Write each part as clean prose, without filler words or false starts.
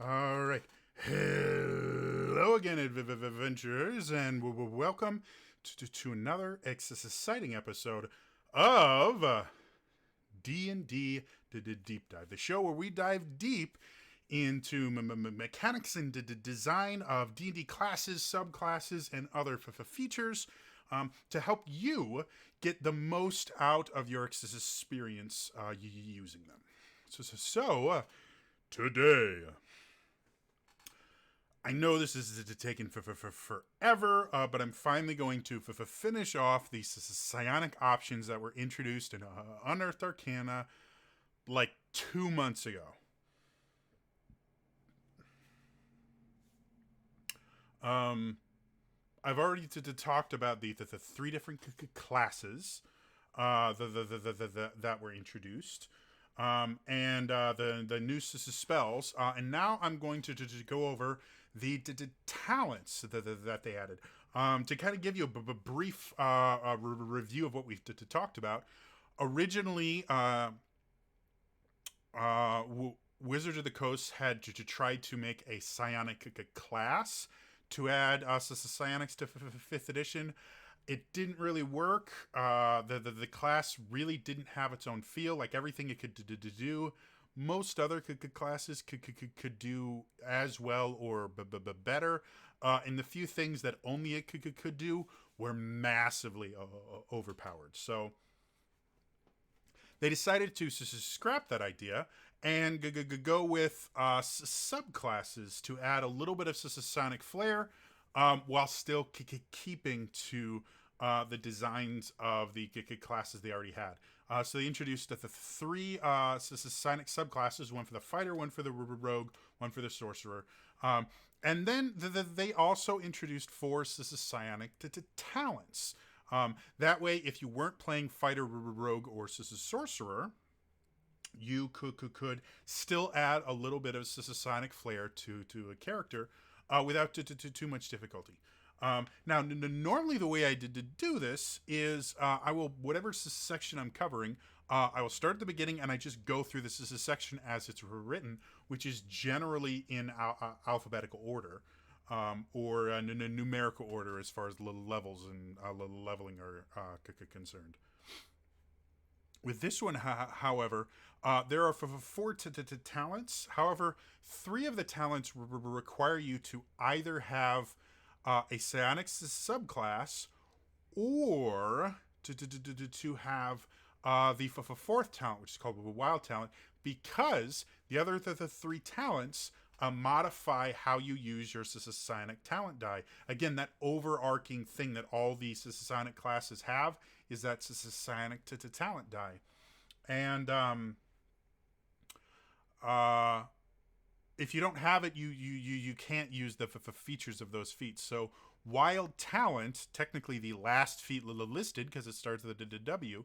All right. Hello again, adventurers, and welcome to another exciting episode of D&D Deep Dive, the show where we dive deep into mechanics and design of D&D classes, subclasses, and other features to help you get the most out of your experience using them. So today, I know this is taking forever, but I'm finally going to finish off the psionic options that were introduced in Unearthed Arcana like 2 months ago. I've already talked about the three different classes that were introduced. And the new spells. And now I'm going to go over the talents that they added. To kind of give you a brief review of what we've talked about. Originally, Wizards of the Coast had to try to make a psionic class to add psionics to 5th edition. It didn't really work. The class really didn't have its own feel. Like everything it could do, most other classes could do as well or better. And the few things that only it could do were massively overpowered. So they decided to scrap that idea and go with subclasses to add a little bit of psionic flair while still keeping to the designs of the classes they already had. So they introduced the three psionic subclasses, one for the fighter, one for the rogue, one for the sorcerer. And then they also introduced four psionic talents. That way, if you weren't playing fighter, rogue, or sorcerer, you could still add a little bit of psionic flair to a character without too much difficulty. Now, normally the way I do this is I will, whatever section I'm covering, I will start at the beginning and I just go through this section as it's written, which is generally in alphabetical order. Or a numerical order as far as levels and leveling are concerned. With this one, however, there are four talents. However, three of the talents require you to either have a psionic subclass or to have the fourth talent, which is called a wild talent, because the other three talents modify how you use your psionic talent die. Again, that overarching thing that all these psionic classes have is that psionic talent die. And if you don't have it, you can't use the features of those feats. So wild talent, technically the last feat listed because it starts with the W,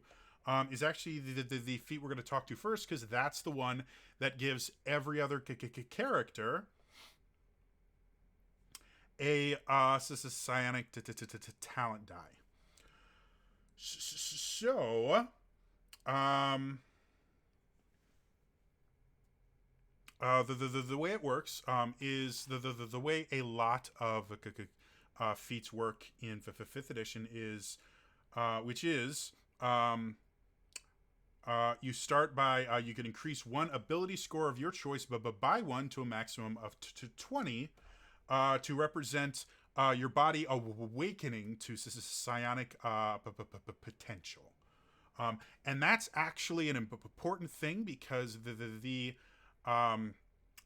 is actually the feat we're going to talk to first, because that's the one that gives every other character a psionic talent die. So, the way it works is the way a lot of feats work in 5th edition is, which is you start by you can increase one ability score of your choice, but by one to a maximum of 20 to represent your body awakening to psionic potential. And that's actually an important thing because the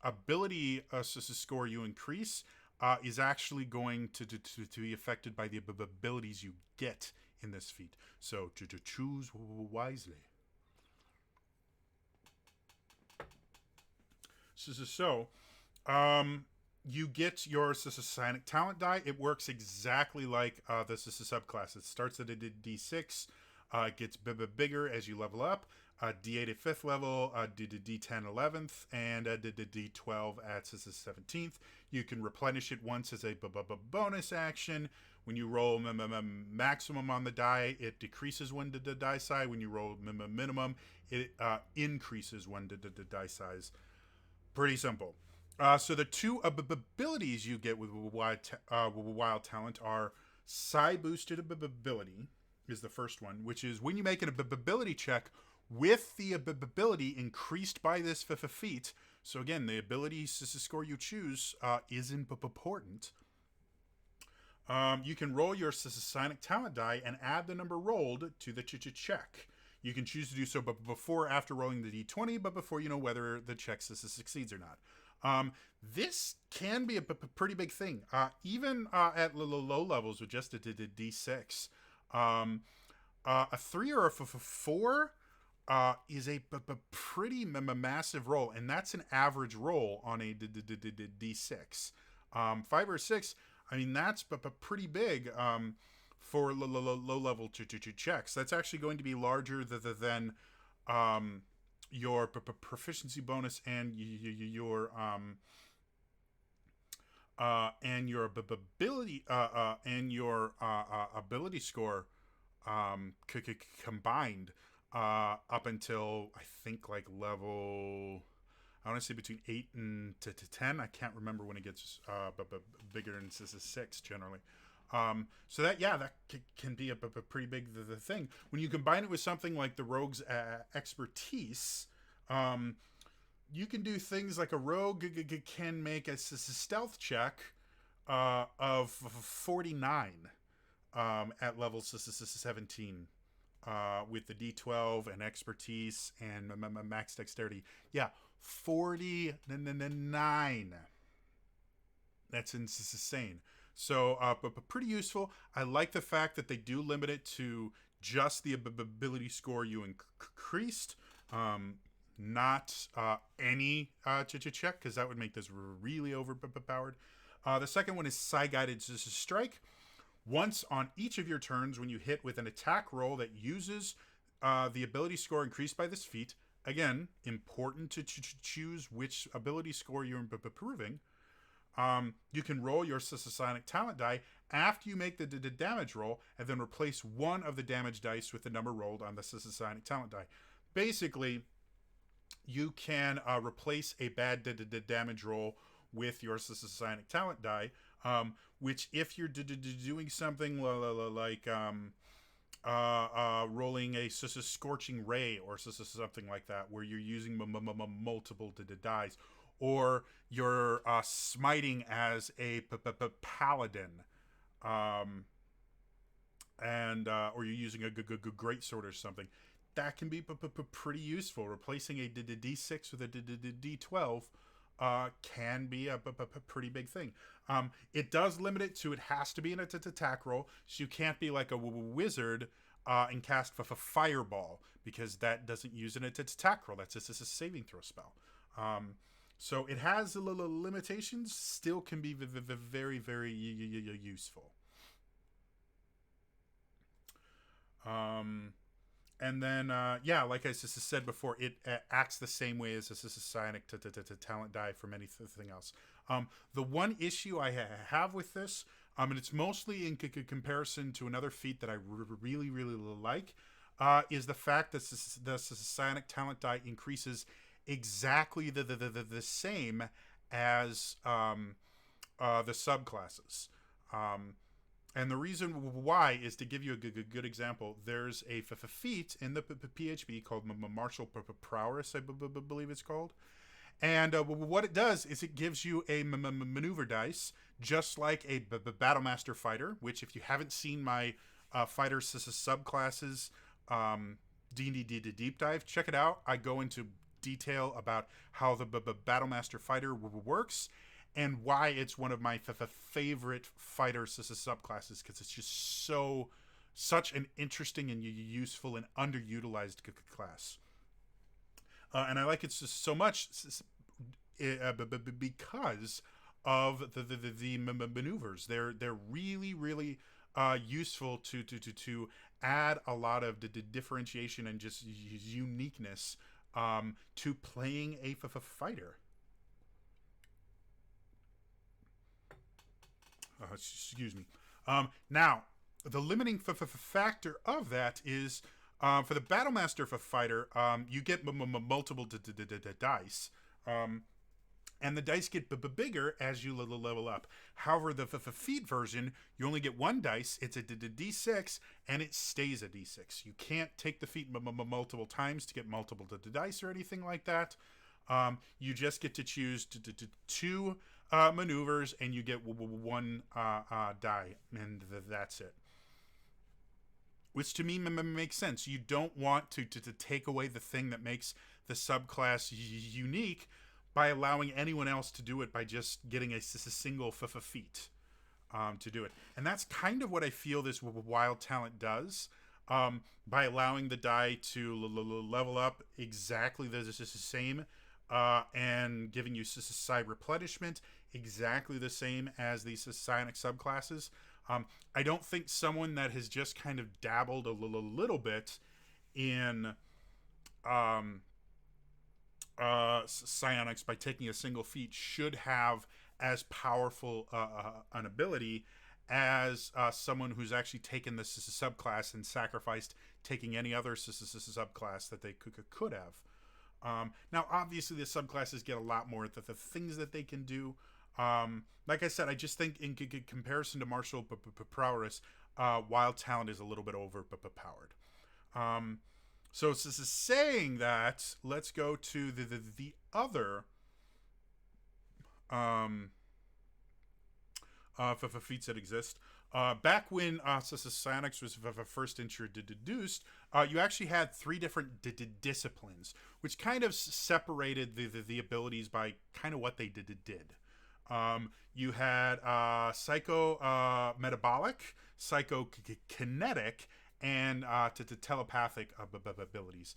ability score you increase is actually going to be affected by the abilities you get in this feat. So to choose wisely. So, you get your psionic talent die. It works exactly like the subclass. It starts at a D6, gets bigger as you level up. D8 at 5th level, D10 11th, and D12 at 17th. You can replenish it once as a bonus action. When you roll maximum on the die, it decreases one die size. When you roll minimum, it increases one die size. Pretty simple. So the two abilities you get with wild talent are psi boosted ability is the first one, which is when you make an ability check with the ability increased by this feat. So again, the ability score you choose is important. You can roll your psionic talent die and add the number rolled to the check. You can choose to do so before or after rolling the d20, but before you know whether the check succeeds or not. This can be a pretty big thing, even at low levels with just a d6. A 3 or a 4 is a pretty massive roll, and that's an average roll on a d6. 5 or 6, I mean, that's pretty big for low level checks. That's actually going to be larger than your proficiency bonus and your ability and your ability score combined up until I think like level, I want to say between 8 and to 10. I can't remember when it gets bigger than 6 generally. So that can be a pretty big thing. When you combine it with something like the rogue's expertise, you can do things like a rogue can make a stealth check of 49 at level 17 with the d12 and expertise and max dexterity. Yeah, 49. That's insane. So, but pretty useful. I like the fact that they do limit it to just the ability score you increased, not any check, because that would make this really overpowered. The second one is Psi Guided Strike. Once on each of your turns, when you hit with an attack roll that uses the ability score increased by this feat, again, important to choose which ability score you're improving. You can roll your psionic talent die after you make the damage roll, and then replace one of the damage dice with the number rolled on the psionic talent die. Basically, you can replace a bad damage roll with your psionic talent die, which if you're doing something like rolling a scorching ray or something like that, where you're using multiple dice, or you're smiting as a paladin, and or you're using a great sword or something, that can be pretty useful. Replacing a d6 with a d12 can be a pretty big thing. It does limit it to, it has to be an attack roll, so you can't be like a wizard and cast a fireball, because that doesn't use an attack roll. That's just a saving throw spell. So it has a little limitations, still can be very, very useful. And then, like I just said before, it acts the same way as a psionic talent die from anything else. The one issue I have with this, and it's mostly in comparison to another feat that I really, really like, is the fact that the psionic talent die increases exactly the same as the subclasses. And the reason why is to give you a good example. There's a feat in the PHB called Martial Prowess, I believe it's called. And what it does is it gives you a maneuver dice, just like a Battlemaster fighter, which if you haven't seen my fighter subclasses D&D deep dive, check it out. I go into detail about how the Battlemaster fighter works, and why it's one of my favorite fighter subclasses, because it's just such an interesting and useful and underutilized class. And I like it so much because of the maneuvers. They're really, really useful to add a lot of differentiation and just uniqueness to playing a fighter. Excuse me. Now, the limiting factor of that is for the Battlemaster fighter, you get multiple dice. and the dice get bigger as you level up. However, the feat version, you only get one dice. It's a d6, and it stays a d6. You can't take the feat multiple times to get multiple dice or anything like that. You just get to choose two maneuvers, and you get one die, and that's it. Which to me makes sense. You don't want to take away the thing that makes the subclass unique by allowing anyone else to do it by just getting a single feat to do it. And that's kind of what I feel this wild talent does. By allowing the die to level up exactly the same and giving you side replenishment exactly the same as the psionic subclasses. I don't think someone that has just kind of dabbled a little bit in psionics by taking a single feat should have as powerful an ability as someone who's actually taken this subclass and sacrificed taking any other subclass that they could have. Now, obviously, the subclasses get a lot more the things that they can do. Like I said, I just think in comparison to martial prowess, wild talent is a little bit overpowered. So saying that, let's go to the other feats that exist. Back when psionics was first introduced, you actually had three different disciplines, which kind of separated the abilities by kind of what they did. You had psycho-metabolic, psychokinetic, and telepathic abilities.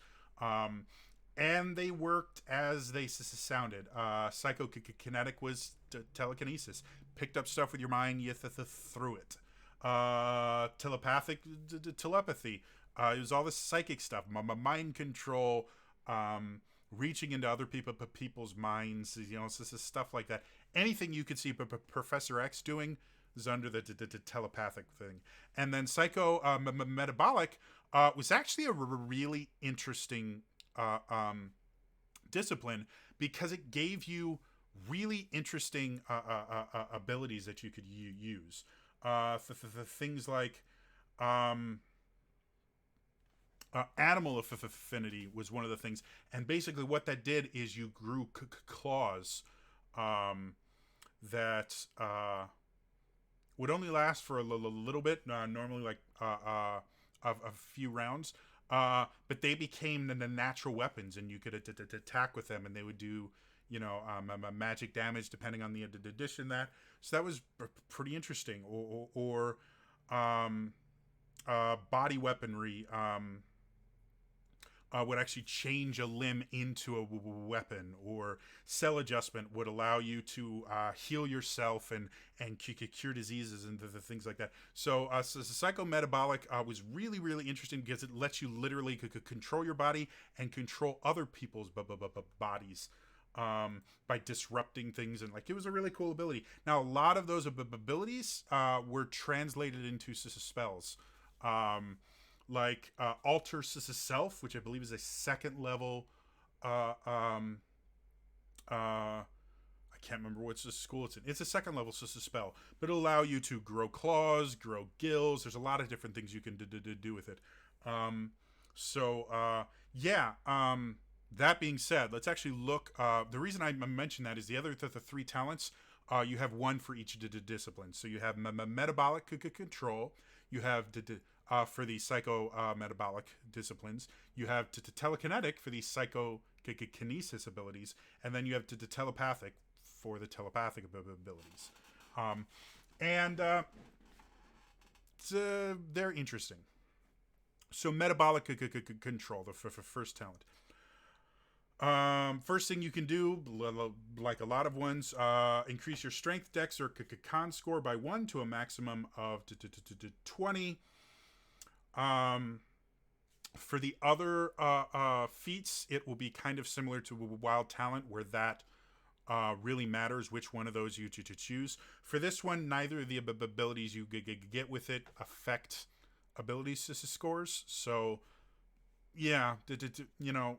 And they worked as they sounded. Psychokinetic was telekinesis. Picked up stuff with your mind, you threw it. Telepathic, telepathy. It was all this psychic stuff. Mind control, reaching into other people's minds, stuff like that. Anything you could see Professor X doing is under the telepathic thing. And then psycho-metabolic was actually a really interesting discipline because it gave you really interesting abilities that you could use. Things like animal affinity was one of the things, and basically what that did is you grew claws that would only last for a little bit, normally like a few rounds, but they became the natural weapons, and you could attack with them, and they would do magic damage depending on the addition that. So that was pretty interesting. Or body weaponry would actually change a limb into a weapon, or cell adjustment would allow you to heal yourself and cure diseases and the things like that. So psychometabolic was really, really interesting because it lets you literally control your body and control other people's bodies by disrupting things, and it was a really cool ability. Now, a lot of those abilities were translated into spells. Like Alter Self, which I believe is a second level. I can't remember which school it's in. It's a second level spell, but it'll allow you to grow claws, grow gills. There's a lot of different things you can do with it. That being said, let's actually look. The reason I mentioned that is the other the three talents. You have one for each discipline. So you have metabolic control. You have for the psycho-metabolic disciplines. You have telekinetic for the psychokinesis abilities. And then you have telepathic for the telepathic abilities. They're interesting. So metabolic control, the first talent. First thing you can do, like a lot of ones, increase your strength, dex, or con score by 1 to a maximum of 20. For the other feats, it will be kind of similar to wild talent, where that really matters which one of those you choose. For this one, neither of the abilities you get with it affect ability scores. So yeah, your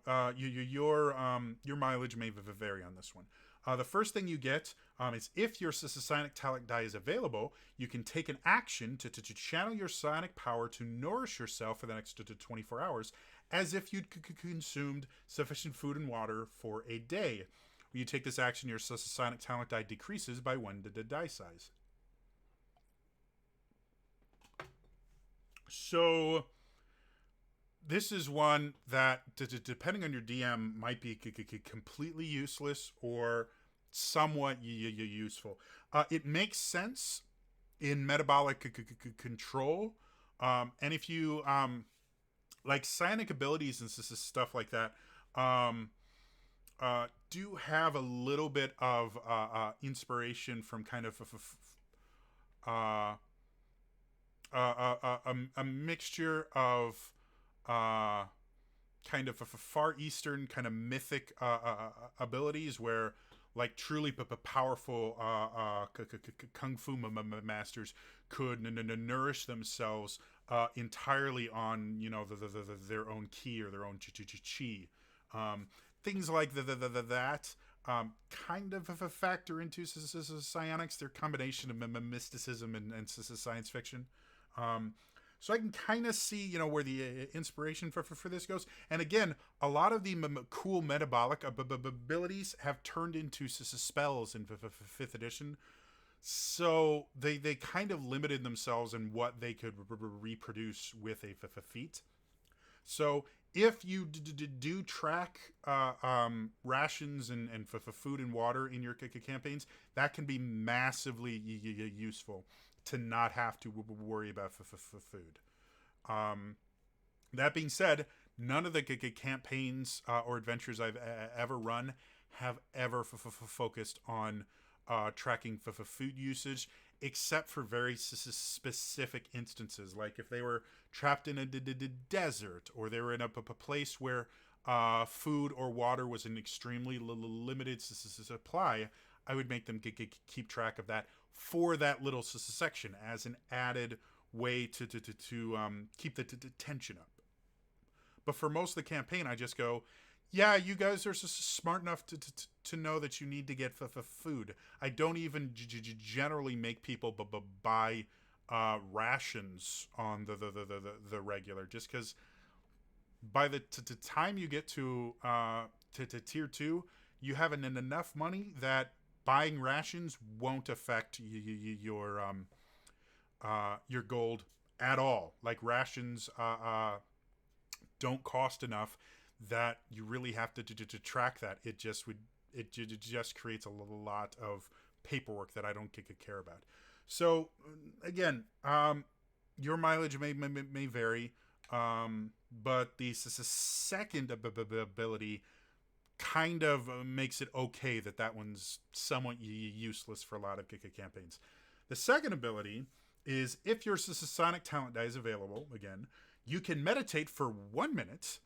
mileage may vary on this one. The first thing you get is if your psionic talent die is available, you can take an action to channel your psionic power to nourish yourself for the next 24 hours, as if you'd consumed sufficient food and water for a day. When you take this action, your psionic talent die decreases by 1 die size. So this is one that, depending on your DM, might be completely useless or somewhat useful. It makes sense in metabolic control, and if you like psionic abilities and stuff like that, do have a little bit of inspiration from kind of a mixture of kind of a Far Eastern kind of mythic abilities where like truly powerful kung fu masters could nourish themselves entirely on their own ki or their own chi. Things like that kind of a factor into psionics. They're a combination of mysticism and science fiction. So I can kind of see, where the inspiration for this goes. And again, a lot of the cool metabolic abilities have turned into spells in 5th edition. So they kind of limited themselves in what they could reproduce with a feat. So if you do track rations and food and water in your campaigns, that can be massively useful to not have to worry about food. That being said, none of the campaigns or adventures I've ever run have ever focused on tracking food usage, except for very specific instances, like if they were trapped in a desert or they were in a place where food or water was an extremely limited supply. I would make them keep track of that for that little section as an added way to keep the tension up. But for most of the campaign, I just go, yeah, you guys are smart enough to know that you need to get food. I don't even generally make people buy rations on the regular, just because by the time you get to tier 2, you have enough money that buying rations won't affect your gold at all. Like rations don't cost enough that you really have to track that. It just creates a lot of paperwork that I don't care about. So again, your mileage may vary, but the second ability kind of makes it okay that one's somewhat useless for a lot of campaigns. The second ability is if your psionic talent die is available, again, you can meditate for 1 minute,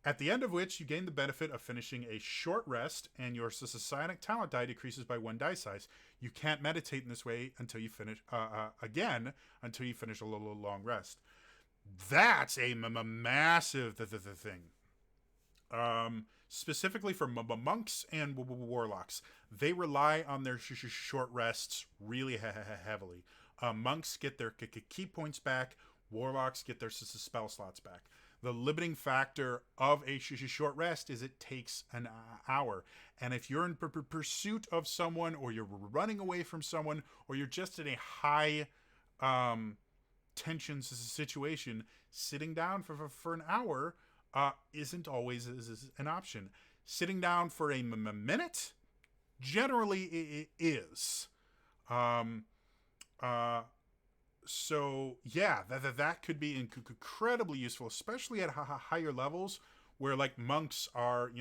at the end of which you gain the benefit of finishing a short rest, and your psionic talent die decreases by 1 die size. You can't meditate in this way until you finish until you finish a little long rest. That's a massive thing. Specifically for monks and warlocks, they rely on their short rests really heavily. Monks get their key points back. Warlocks get their spell slots back. The limiting factor of a short rest is it takes an hour. And if you're in pursuit of someone, or you're running away from someone, or you're just in a high tension situation, sitting down for an hour isn't always an option. Sitting down for a minute, generally it is. So yeah, that could be incredibly useful, especially at higher levels, where like monks are,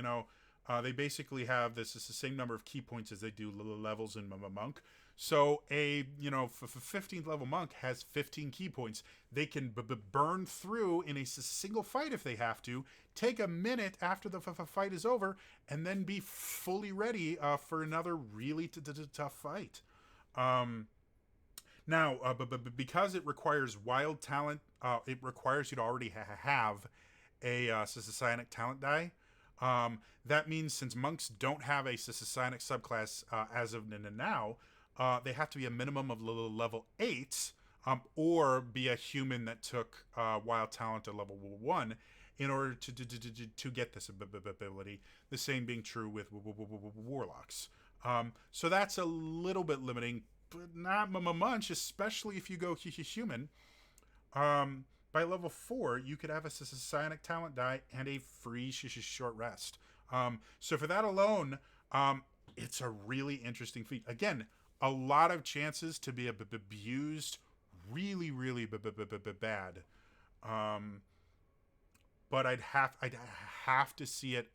they basically have the same number of key points as they do levels in monk. So a 15th level monk has 15 key points. They can burn through in a single fight if they have to. Take a minute after the fight is over, and then be fully ready for another really tough fight. Now, because it requires wild talent, it requires you to already have a psionic talent die. That means since monks don't have a psionic subclass as of now, they have to be a minimum of level 8, or be a human that took wild talent at level 1 in order to get this ability. The same being true with warlocks. So that's a little bit limiting, but not much, especially if you go human. By level 4, you could have a psionic talent die and a free short rest. So for that alone, it's a really interesting feat. Again, a lot of chances to be abused really, really bad. But I'd have to see it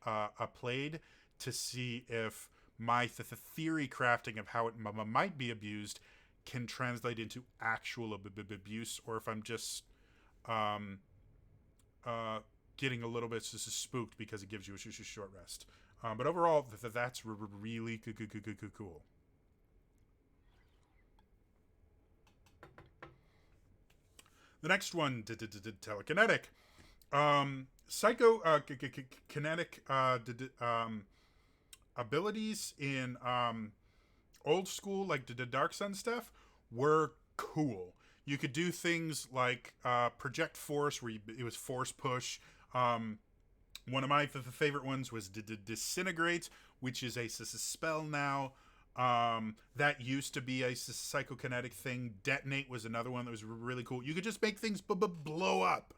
played to see if my theory crafting of how it might be abused can translate into actual abuse, or if I'm just um, getting a little bit spooked because it gives you a short rest. But overall, that's really cool. The next one, telekinetic. Psychokinetic abilities in old school, like the Dark Sun stuff, were cool. You could do things like project force, where it was force push. One of my favorite ones was disintegrate, which is a spell now. That used to be a psychokinetic thing. Detonate was another one that was really cool. You could just make things blow up.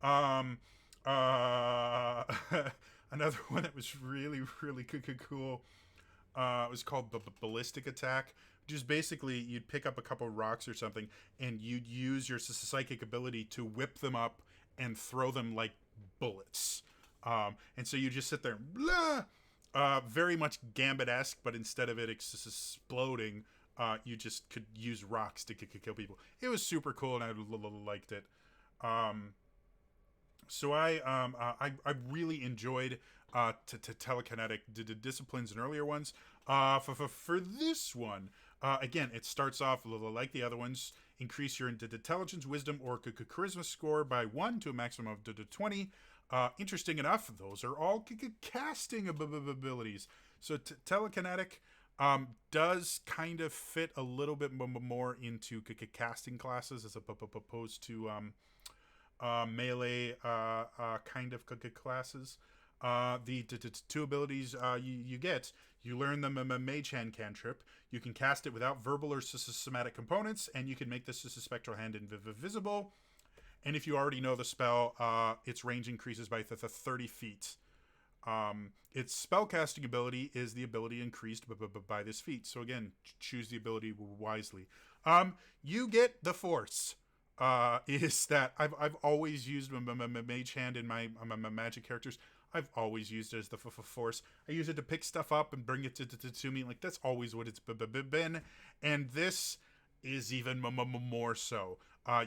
Um, uh, Another one that was really cool. It was called ballistic attack, which is basically you'd pick up a couple rocks or something and you'd use your psychic ability to whip them up and throw them like bullets. And so you just sit there, blah. Very much Gambit-esque, but instead of it exploding, you just could use rocks to kill people. It was super cool, and I liked it. So I really enjoyed telekinetic disciplines and earlier ones. For this one, again, it starts off like the other ones. Increase your intelligence, wisdom, or charisma score by 1 to a maximum of 20. Interesting enough, those are all casting abilities. So telekinetic does kind of fit a little bit more into casting classes as opposed to melee kind of classes. The two abilities you get, you learn them a mage hand cantrip. You can cast it without verbal or somatic components, and you can make this spectral hand invisible. And if you already know the spell, its range increases by 30 feet. Its spellcasting ability is the ability increased by this feat. So again, choose the ability wisely. You get the force. Is that I've always used mage hand in my magic characters. I've always used it as the force. I use it to pick stuff up and bring it to me. Like, that's always what it's been. And this is even more so.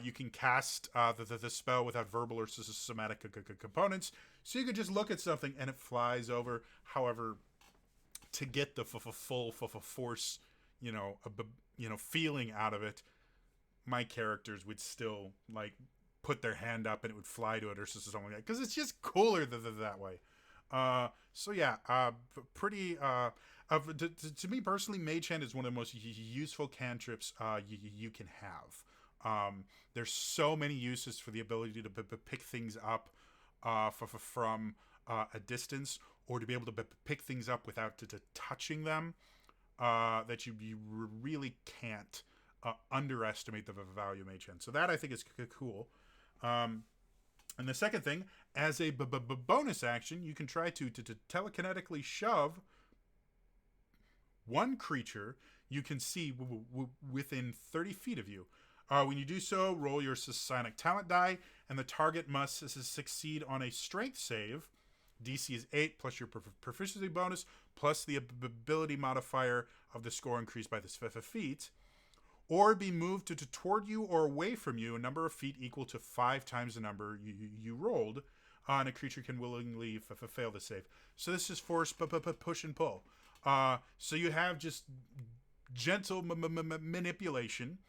You can cast the spell without verbal or somatic components. So you could just look at something and it flies over. However, to get the full force, feeling out of it, my characters would still like put their hand up and it would fly to it or something like that, because it's just cooler that way. So yeah, pretty. To me personally, Mage Hand is one of the most useful cantrips you can have. There's so many uses for the ability to pick things up from a distance, or to be able to pick things up without touching them, that you really can't underestimate the value of Mage Hand. So that I think is cool. And the second thing, as a bonus action, you can try to telekinetically shove one creature you can see within 30 feet of you. When you do so, roll your psionic talent die, and the target must succeed on a strength save. DC is 8 plus your proficiency bonus plus the ability modifier of the score increased by this feat, or be moved toward you or away from you a number of feet equal to 5 times the number you rolled, and a creature can willingly fail the save. So this is force push and pull. So you have just gentle manipulation,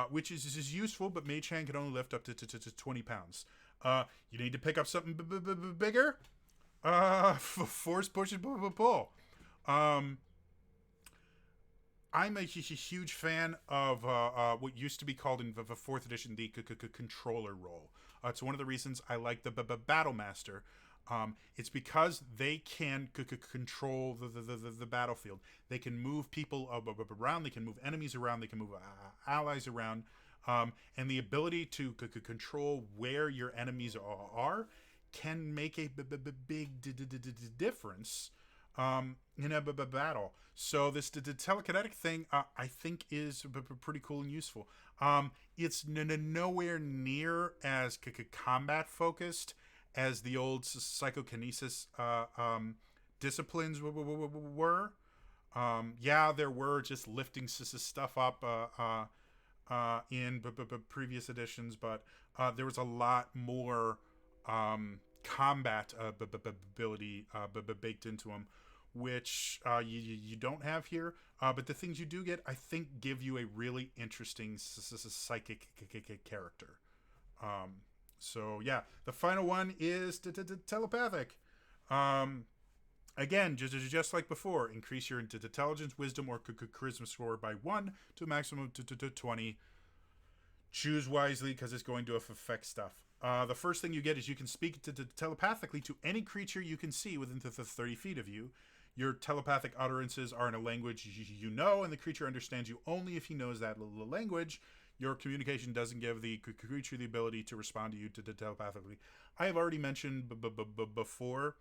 which is useful, but Mage Hand can only lift up to 20 pounds. You need to pick up something bigger. Force push and pull. Um, I'm a huge fan of what used to be called in the fourth edition the controller role. It's one of the reasons I like the battle master. It's because they can control the battlefield. They can move people around. They can move enemies around. They can move allies around. And the ability to control where your enemies are can make a big difference in a battle. So this telekinetic thing, I think, is pretty cool and useful. It's nowhere near as combat focused as the old psychokinesis disciplines were. Yeah, there were just lifting stuff up in previous editions, but there was a lot more combat ability baked into them, which you don't have here. But the things you do get, I think, give you a really interesting psychic character. So yeah, the final one is telepathic. Um, Again, just like before, increase your intelligence, wisdom, or charisma score by 1 to a maximum to 20. Choose wisely because it's going to affect stuff. The first thing you get is you can speak telepathically to any creature you can see within the 30 feet of you. Your telepathic utterances are in a language you know, and the creature understands you only if he knows that language. Your communication doesn't give the creature the ability to respond to you telepathically. I have already mentioned before.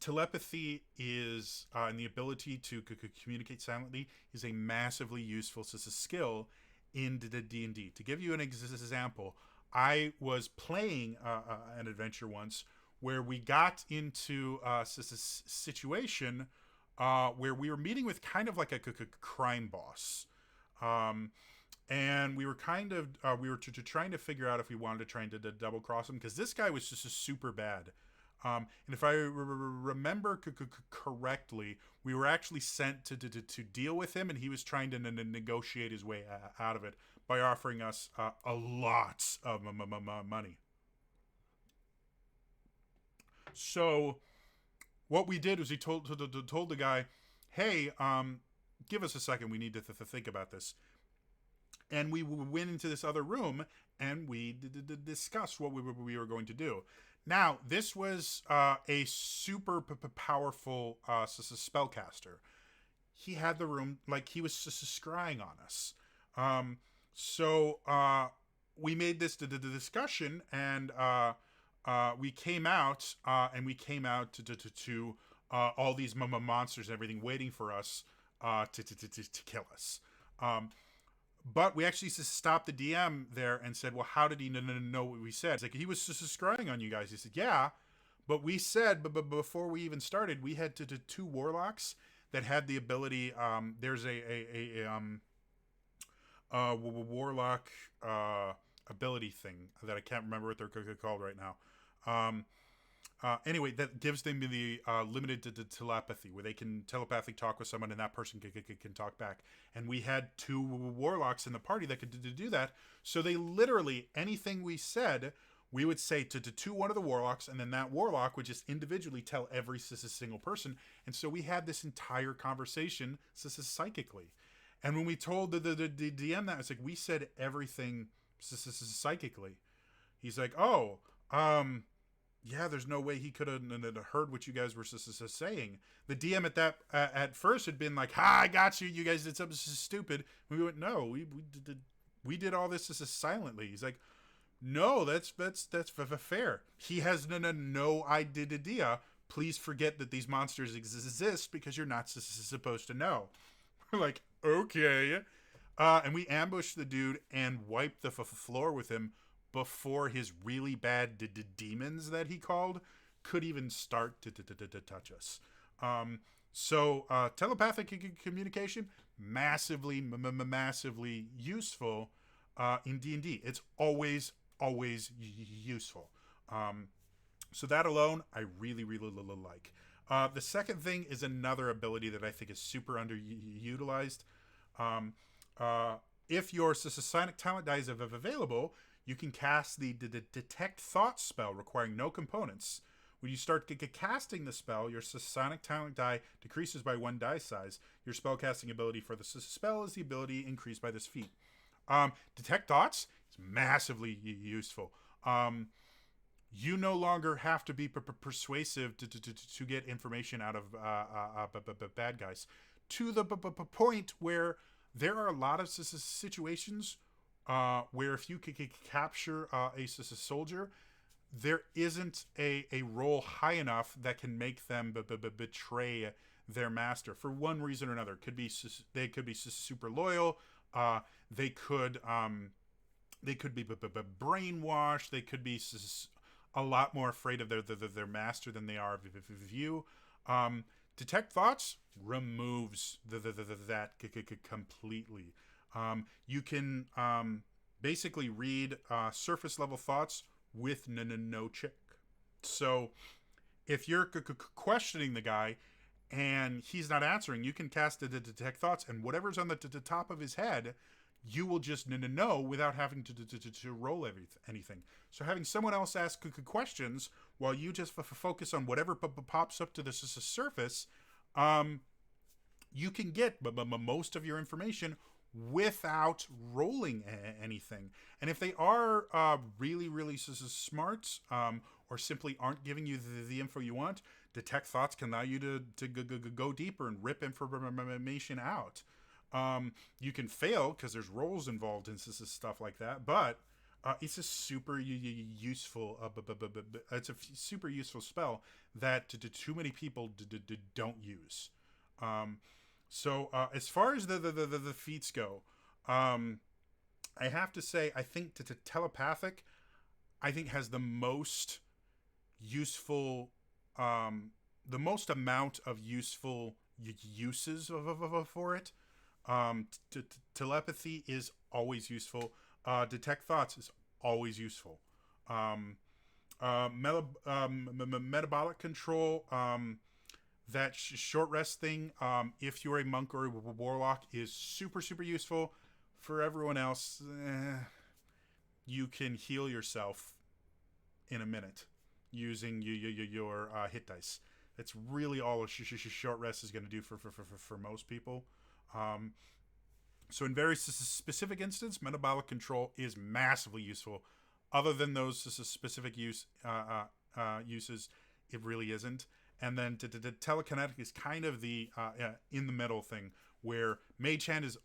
Telepathy is and the ability to communicate silently is a massively useful skill in D&D. To give you an example, I was playing an adventure once where we got into a situation where we were meeting with kind of like a crime boss. And we were kind of we were trying to figure out if we wanted to try and double cross him because this guy was just super bad. And if I remember correctly, we were actually sent to deal with him, and he was trying to negotiate his way out of it by offering us a lot of money. So what we did was he told the guy, "Hey, give us a second. We need to think about this." And we went into this other room and we discussed what we were going to do. Now, this was a super powerful spellcaster. He had the room, like, he was scrying on us. So we made this discussion, and we came out, to all these monsters and everything waiting for us to kill us. But we actually stopped the DM there and said, well, how did he know what we said? It's like, he was just scrying on you guys. He said, yeah, but we said, but before we even started, we had two warlocks that had the ability. There's a warlock ability thing that I can't remember what they're called right now. Anyway, that gives them the limited telepathy, where they can telepathically talk with someone and that person can talk back. And we had two warlocks in the party that could do that. So they literally, anything we said, we would say to one of the warlocks, and then that warlock would just individually tell every single person. And so we had this entire conversation psychically. And when we told the DM that, it's like, we said everything psychically. He's like, oh, yeah, there's no way he could have heard what you guys were saying. The DM at first had been like, "Ha, I got you. You guys did something stupid." We went, "No, we did all this silently." He's like, "No, that's fair. He has no idea. Please forget that these monsters exist because you're not supposed to know." We're like, "Okay," and we ambushed the dude and wiped the floor with him before his really bad demons that he called could even start to touch us. So telepathic communication, massively useful in D&D. It's always useful. So that alone, I really like. The second thing is another ability that I think is super underutilized. If your psionic talent die is available, You can cast the Detect Thoughts spell requiring no components. When you start casting the spell, your psionic talent die decreases by 1 die size. Your spellcasting ability for the spell is the ability increased by this feat. Detect Thoughts is massively useful. You no longer have to be persuasive to get information out of bad guys. To the point where there are a lot of situations where if you could capture a soldier, there isn't a roll high enough that can make them betray their master for one reason or another. Could be they could be super loyal. They could be brainwashed. They could be a lot more afraid of their master than they are of you. Detect Thoughts removes that completely. You can basically read surface level thoughts with no check. So if you're questioning the guy and he's not answering, you can cast the Detect Thoughts, and whatever's on the top of his head, you will just know without having to roll anything. So having someone else ask questions while you just focus on whatever pops up to the surface, you can get most of your information without rolling anything. And if they are really smart, or simply aren't giving you the info you want, Detect Thoughts can allow you to go deeper and rip information out. You can fail because there's rolls involved in stuff like that, but it's a super useful. It's a super useful spell that too many people don't use. So as far as the feats go, I have to say I think telepathic, I think has the most useful, the most amount of useful uses for it. Telepathy is always useful. Detect Thoughts is always useful. Metabolic control, that short rest thing, if you're a monk or a warlock, is super useful. For everyone else, you can heal yourself in a minute using your hit dice. That's really all a short rest is going to do for most people. So in very specific instance, metabolic control is massively useful. Other than those specific uses, it really isn't. And then telekinetic is kind of the in the middle thing, where Mage Hand is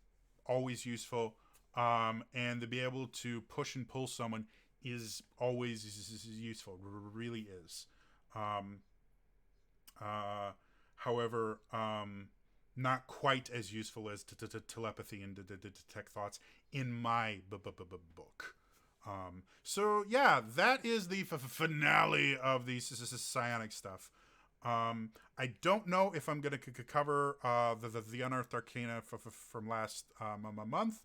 always useful, and to be able to push and pull someone is always useful. Really is. However, not quite as useful as telepathy and Detect Thoughts in my book. So yeah, that is the finale of the psionic stuff. I don't know if I'm going to cover the Unearthed Arcana from last month,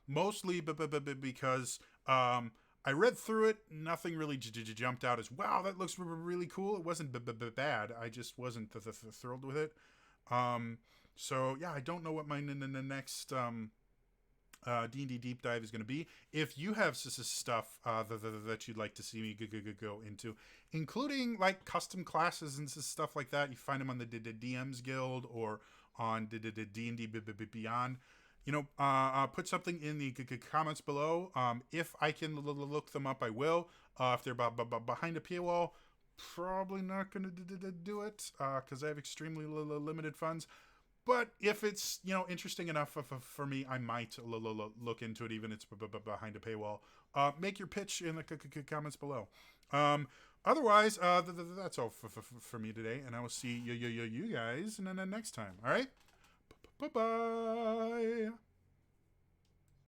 mostly because I read through it. Nothing really jumped out as, wow, that looks really cool. It wasn't bad. I just wasn't thrilled with it. So yeah, I don't know what my next D&D deep dive is going to be. If you have stuff that you'd like to see me go into, including like custom classes and stuff like that, you find them on the DM's Guild or on D&D Beyond. Put something in the comments below. If I can look them up, I will. If they're behind a paywall, probably not going to do it because I have extremely limited funds. But if it's interesting enough for me, I might look into it, even if it's behind a paywall. Make your pitch in the comments below. Otherwise, that's all for me today, and I will see you guys next time. All right, bye bye.